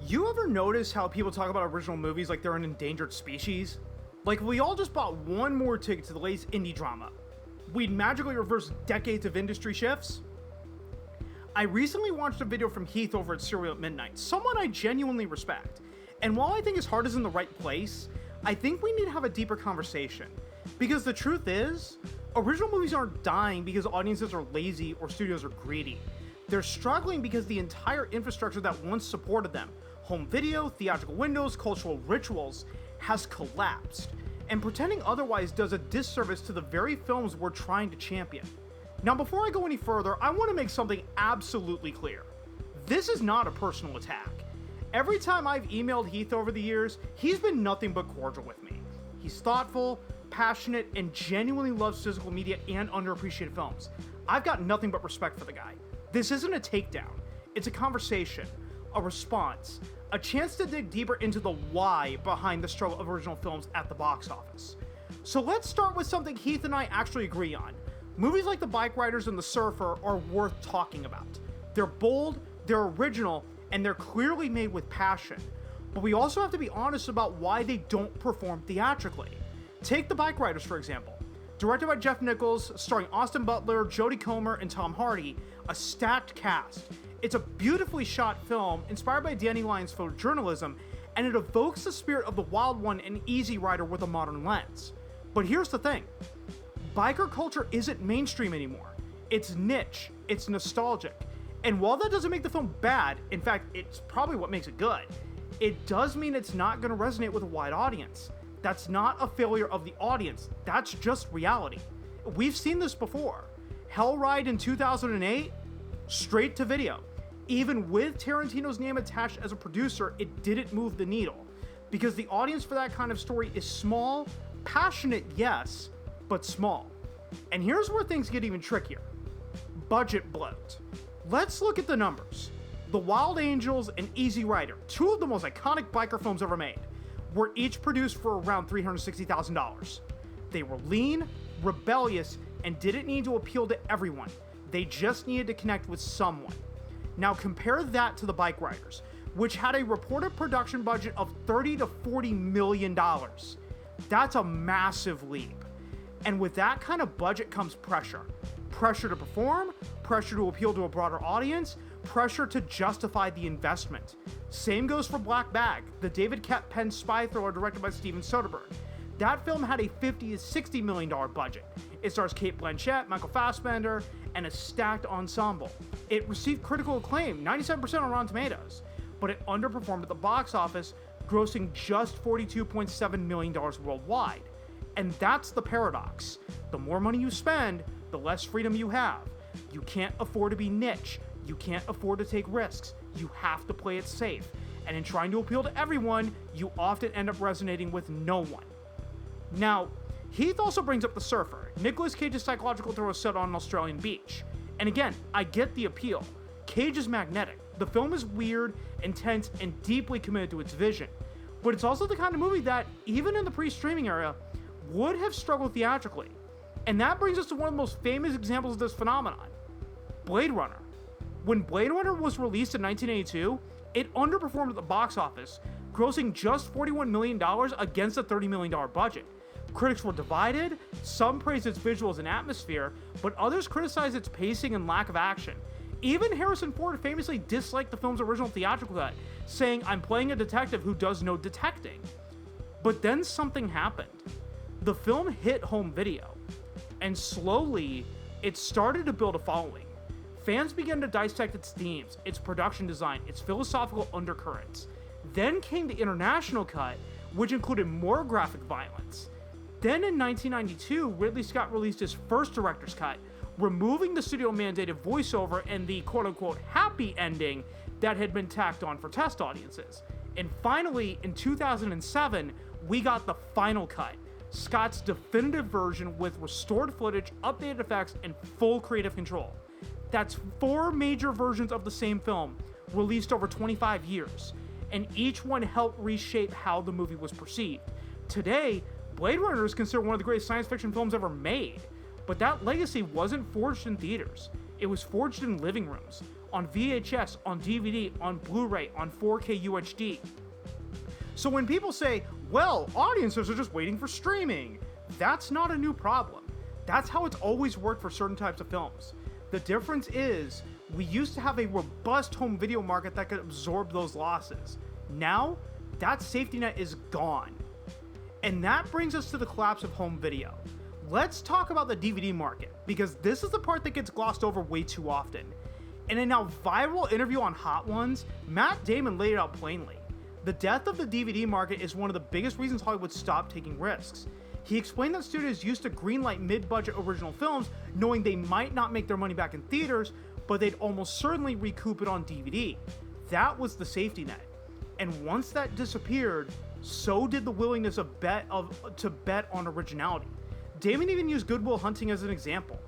You ever notice how people talk about original movies like they're an endangered species? Like, we all just bought one more ticket to the latest indie drama. We'd magically reverse decades of industry shifts? I recently watched a video from Heath over at Serial at Midnight, someone I genuinely respect. And while I think his heart is in the right place, I think we need to have a deeper conversation. Because the truth is, original movies aren't dying because audiences are lazy or studios are greedy. They're struggling because the entire infrastructure that once supported them, home video, theatrical windows, cultural rituals, has collapsed. And pretending otherwise does a disservice to the very films we're trying to champion. Now, before I go any further, I want to make something absolutely clear. This is not a personal attack. Every time I've emailed Heath over the years, he's been nothing but cordial with me. He's thoughtful, passionate, and genuinely loves physical media and underappreciated films. I've got nothing but respect for the guy. This isn't a takedown. It's a conversation, a response, a chance to dig deeper into the why behind the struggle of original films at the box office. So let's start with something Heath and I actually agree on. Movies like The Bikeriders and The Surfer are worth talking about. They're bold, they're original, and they're clearly made with passion. But we also have to be honest about why they don't perform theatrically. Take The Bikeriders, for example. Directed by Jeff Nichols, starring Austin Butler, Jodie Comer, and Tom Hardy, a stacked cast. It's a beautifully shot film inspired by Danny Lyon's photojournalism, and it evokes the spirit of the Wild One and Easy Rider with a modern lens. But here's the thing. Biker culture isn't mainstream anymore. It's niche, it's nostalgic. And while that doesn't make the film bad, in fact, it's probably what makes it good, it does mean it's not going to resonate with a wide audience. That's not a failure of the audience, that's just reality. We've seen this before. Hell Ride in 2008, straight to video. Even with Tarantino's name attached as a producer, it didn't move the needle. Because the audience for that kind of story is small, passionate, yes, but small. And here's where things get even trickier. Budget bloat. Let's look at the numbers. The Wild Angels and Easy Rider, two of the most iconic biker films ever made, were each produced for around $360,000. They were lean, rebellious, and didn't need to appeal to everyone. They just needed to connect with someone. Now compare that to The Bikeriders, which had a reported production budget of $30 to $40 million. That's a massive leap. And with that kind of budget comes pressure. Pressure to perform, pressure to appeal to a broader audience, pressure to justify the investment. Same goes for Black Bag, the David Kep Penn spy thriller directed by Steven Soderbergh. That film had a $50 to $60 million budget. It stars Cate Blanchett, Michael Fassbender, and a stacked ensemble. It received critical acclaim, 97% on Rotten Tomatoes, but it underperformed at the box office, grossing just $42.7 million worldwide. And that's the paradox. The more money you spend, the less freedom you have. You can't afford to be niche. You can't afford to take risks. You have to play it safe. And in trying to appeal to everyone, you often end up resonating with no one. Now, Heath also brings up The Surfer, Nicolas Cage's psychological thriller set on an Australian beach. And again, I get the appeal. Cage is magnetic. The film is weird, intense, and deeply committed to its vision. But it's also the kind of movie that, even in the pre-streaming era, would have struggled theatrically. And that brings us to one of the most famous examples of this phenomenon, Blade Runner. When Blade Runner was released in 1982, it underperformed at the box office, grossing just $41 million against a $30 million budget. Critics were divided, some praised its visuals and atmosphere, but others criticized its pacing and lack of action. Even Harrison Ford famously disliked the film's original theatrical cut, saying, "I'm playing a detective who does no detecting." But then something happened. The film hit home video, and slowly, it started to build a following. Fans began to dissect its themes, its production design, its philosophical undercurrents. Then came the international cut, which included more graphic violence. Then in 1992, Ridley Scott released his first director's cut, removing the studio-mandated voiceover and the quote-unquote happy ending that had been tacked on for test audiences. And finally, in 2007, we got the final cut, Scott's definitive version with restored footage, updated effects, and full creative control. That's 4 major versions of the same film, released over 25 years, and each one helped reshape how the movie was perceived. Today, Blade Runner is considered one of the greatest science fiction films ever made, but that legacy wasn't forged in theaters. It was forged in living rooms. on VHS, on DVD, on Blu-ray, on 4K UHD. So when people say, well, audiences are just waiting for streaming, that's not a new problem. That's how it's always worked for certain types of films. The difference is, we used to have a robust home video market that could absorb those losses. Now, that safety net is gone. And that brings us to the collapse of home video. Let's talk about the DVD market, because this is the part that gets glossed over way too often. In a now viral interview on Hot Ones, Matt Damon laid it out plainly. The death of the DVD market is one of the biggest reasons Hollywood stopped taking risks. He explained that studios used to greenlight mid-budget original films knowing they might not make their money back in theaters, but they'd almost certainly recoup it on DVD. That was the safety net. And once that disappeared, so did the willingness to bet on originality. Damon even used Good Will Hunting as an example.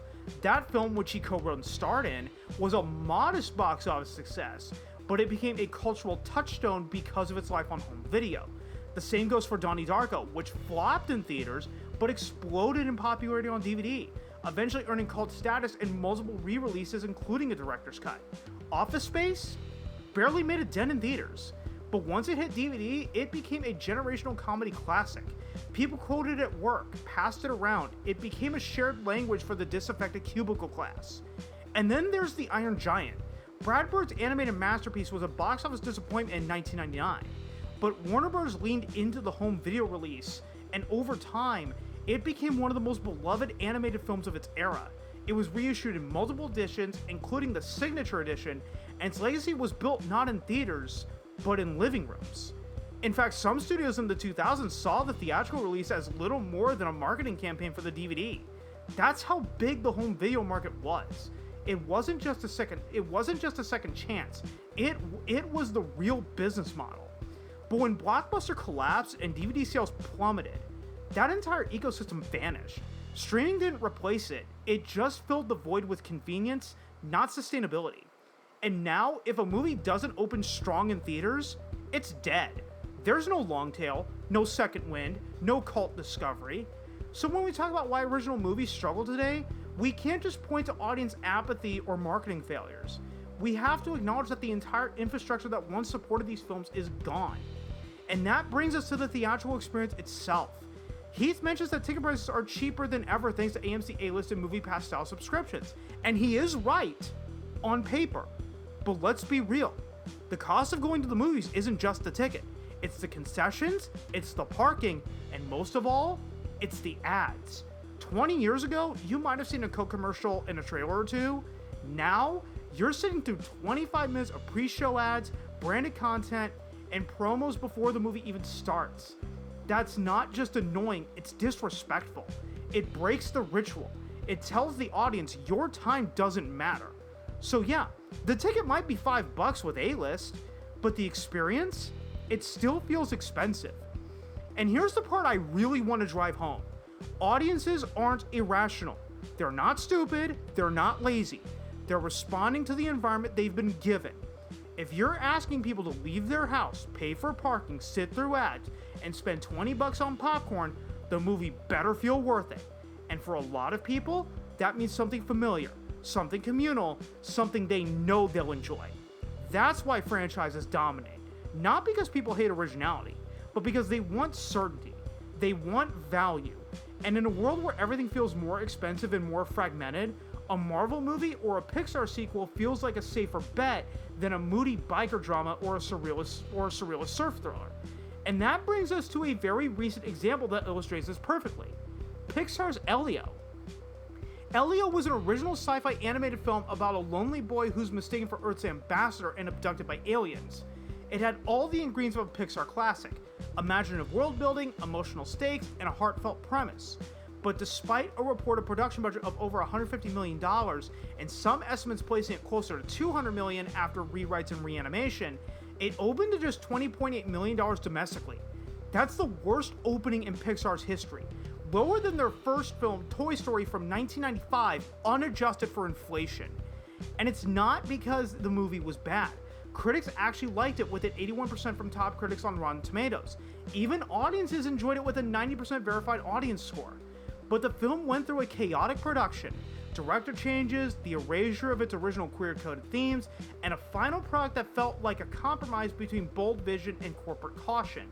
That film, which he co-wrote and starred in, was a modest box office success, but it became a cultural touchstone because of its life on home video. The same goes for Donnie Darko, which flopped in theaters, but exploded in popularity on DVD, eventually earning cult status in multiple re-releases, including a director's cut. Office Space barely made a dent in theaters, but once it hit DVD, it became a generational comedy classic. People quoted it at work, passed it around, it became a shared language for the disaffected cubicle class. And then there's The Iron Giant. Brad Bird's animated masterpiece was a box office disappointment in 1999, but Warner Bros. Leaned into the home video release, and over time, it became one of the most beloved animated films of its era. It was reissued in multiple editions, including the Signature Edition, and its legacy was built not in theaters, but in living rooms. In fact, some studios in the 2000s saw the theatrical release as little more than a marketing campaign for the DVD. That's how big the home video market was. It wasn't just a second chance. It was the real business model. But when Blockbuster collapsed and DVD sales plummeted, that entire ecosystem vanished. Streaming didn't replace it. It just filled the void with convenience, not sustainability. And now, if a movie doesn't open strong in theaters, it's dead. There's no long tail, no second wind, no cult discovery. So when we talk about why original movies struggle today, we can't just point to audience apathy or marketing failures. We have to acknowledge that the entire infrastructure that once supported these films is gone. And that brings us to the theatrical experience itself. Heath mentions that ticket prices are cheaper than ever thanks to AMC A-List and MoviePass style subscriptions. And he is right, on paper. But let's be real. The cost of going to the movies isn't just the ticket. It's the concessions, it's the parking, and most of all, it's the ads. 20 years ago, you might have seen a Coke commercial in a trailer or two. Now, you're sitting through 25 minutes of pre-show ads, branded content, and promos before the movie even starts. That's not just annoying, it's disrespectful. It breaks the ritual. It tells the audience your time doesn't matter. So yeah, the ticket might be $5 with A-List, but the experience, it still feels expensive. And here's the part I really want to drive home. Audiences aren't irrational. They're not stupid, they're not lazy. They're responding to the environment they've been given. If you're asking people to leave their house, pay for parking, sit through ads, and spend $20 on popcorn, the movie better feel worth it. And for a lot of people, that means something familiar, something communal, something they know they'll enjoy. That's why franchises dominate. Not because people hate originality, but because they want certainty. They want value. And in a world where everything feels more expensive and more fragmented, a Marvel movie or a Pixar sequel feels like a safer bet than a moody biker drama or a surrealist surf thriller. And that brings us to a very recent example that illustrates this perfectly. Pixar's Elio. Elio was an original sci-fi animated film about a lonely boy who's mistaken for Earth's ambassador and abducted by aliens. It had all the ingredients of a Pixar classic: imaginative world building, emotional stakes, and a heartfelt premise. But despite a reported production budget of over $150 million, and some estimates placing it closer to $200 million after rewrites and reanimation, it opened to just $20.8 million domestically. That's the worst opening in Pixar's history, lower than their first film, Toy Story from 1995, unadjusted for inflation. And it's not because the movie was bad. Critics actually liked it, with it 81% from top critics on Rotten Tomatoes. Even audiences enjoyed it with a 90% verified audience score. But the film went through a chaotic production, director changes, the erasure of its original queer-coded themes, and a final product that felt like a compromise between bold vision and corporate caution.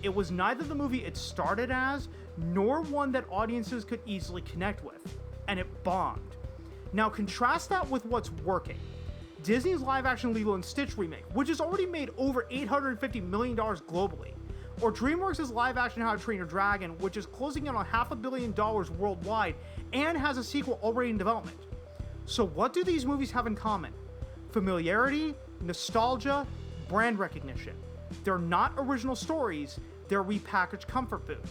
It was neither the movie it started as, nor one that audiences could easily connect with, and it bombed. Now contrast that with what's working. Disney's live-action Lilo and Stitch remake, which has already made over $850 million globally, or DreamWorks' live-action How to Train Your Dragon, which is closing in on $500 million worldwide and has a sequel already in development. So what do these movies have in common? Familiarity, nostalgia, brand recognition. They're not original stories, they're repackaged comfort food,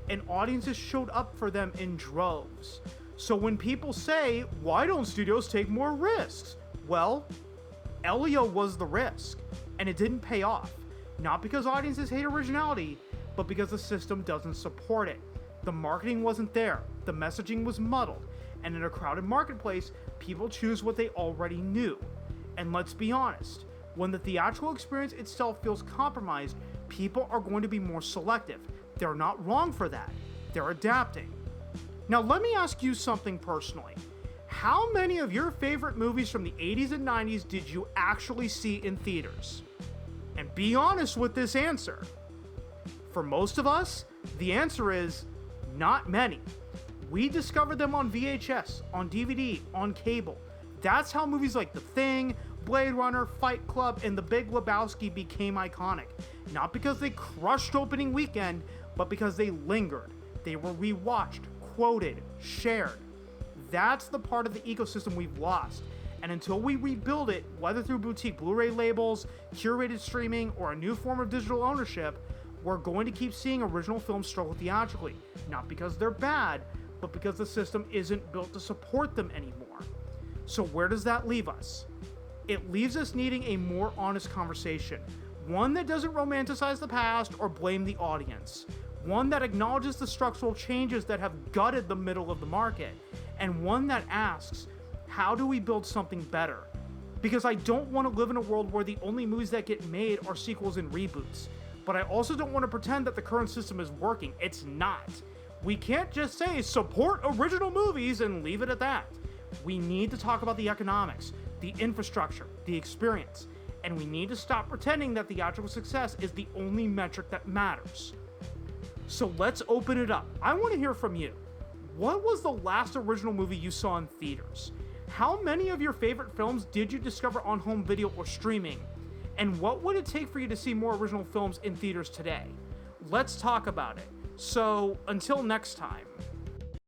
and audiences showed up for them in droves. So when people say, why don't studios take more risks? Well, Elio was the risk, and it didn't pay off. Not because audiences hate originality, but because the system doesn't support it. The marketing wasn't there, the messaging was muddled, and in a crowded marketplace, people choose what they already knew. And let's be honest, when the theatrical experience itself feels compromised, people are going to be more selective. They're not wrong for that. They're adapting. Now let me ask you something personally. How many of your favorite movies from the 80s and 90s did you actually see in theaters? And be honest with this answer. For most of us, the answer is not many. We discovered them on VHS, on DVD, on cable. That's how movies like The Thing, Blade Runner, Fight Club, and The Big Lebowski became iconic. Not because they crushed opening weekend, but because they lingered. They were rewatched, quoted, shared. That's the part of the ecosystem we've lost. And until we rebuild it, whether through boutique Blu-ray labels, curated streaming, or a new form of digital ownership, we're going to keep seeing original films struggle theatrically. Not because they're bad, but because the system isn't built to support them anymore. So where does that leave us? It leaves us needing a more honest conversation. One that doesn't romanticize the past or blame the audience. One that acknowledges the structural changes that have gutted the middle of the market. And one that asks, how do we build something better? Because I don't want to live in a world where the only movies that get made are sequels and reboots. But I also don't want to pretend that the current system is working. It's not. We can't just say support original movies and leave it at that. We need to talk about the economics, the infrastructure, the experience, and we need to stop pretending that theatrical success is the only metric that matters. So let's open it up. I want to hear from you. What was the last original movie you saw in theaters? How many of your favorite films did you discover on home video or streaming? And what would it take for you to see more original films in theaters today? Let's talk about it. So, until next time.